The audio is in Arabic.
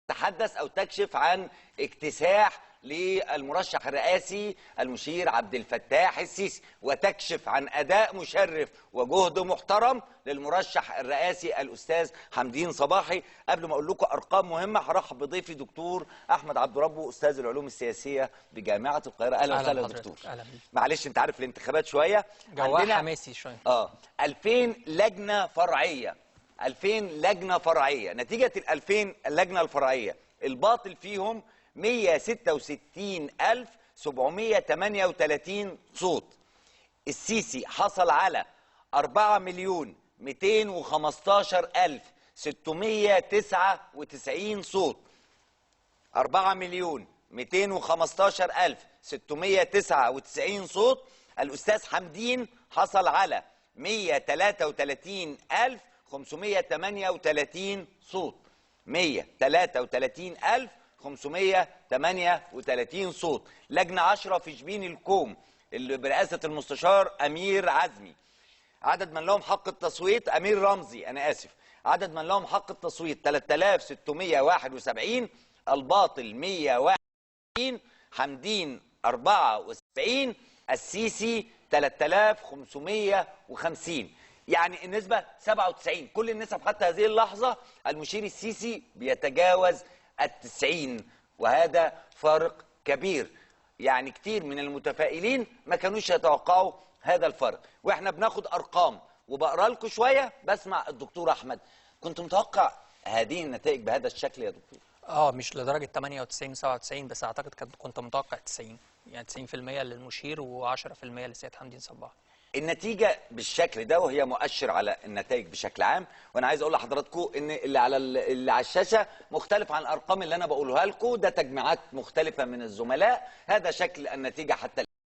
تتحدث أو تكشف عن اكتساح للمرشح الرئاسي المشير عبد الفتاح السيسي، وتكشف عن أداء مشرف وجهد محترم للمرشح الرئاسي الأستاذ حمدين صباحي. قبل ما أقول لكم أرقام مهمة هرحب بضيفي دكتور أحمد عبد ربه أستاذ العلوم السياسية بجامعة القاهرة. أهلا وسهلا دكتور. أهلا بيك. معلش أنت عارف الانتخابات شوية جواها حماسي شوية. 2000 لجنة فرعية، 2000 لجنة فرعية. نتيجة ال 2000 اللجنة الفرعية الباطل فيهم 166,738 صوت. السيسي حصل على 4,215,699 صوت. 4,215,699 صوت. الأستاذ حمدين حصل على 133,538 صوت. 133,538 صوت. لجنة 10 في شبين الكوم اللي برئاسة المستشار أمير عزمي، عدد من لهم حق التصويت أمير رمزي، أنا آسف، عدد من لهم حق التصويت 3,671، الباطل 121، حمدين 74، السيسي 3,550. يعني النسبة 97. كل النسب حتى هذه اللحظة المشير السيسي بيتجاوز 90، وهذا فارق كبير. يعني كتير من المتفائلين ما كانوش يتوقعوا هذا الفرق، واحنا بناخد ارقام وبقرا لكم شويه. بسمع الدكتور احمد، كنت متوقع هذه النتائج بهذا الشكل يا دكتور؟ مش لدرجه 98 97، بس اعتقد كنت متوقع 90، يعني 90% للمشير و10% للسيد حمدين صباحي. النتيجه بالشكل ده وهي مؤشر على النتائج بشكل عام. وانا عايز اقول لحضراتكم ان اللي على الشاشه مختلف عن الارقام اللي انا بقولها لكم، ده تجميعات مختلفه من الزملاء. هذا شكل النتيجه حتى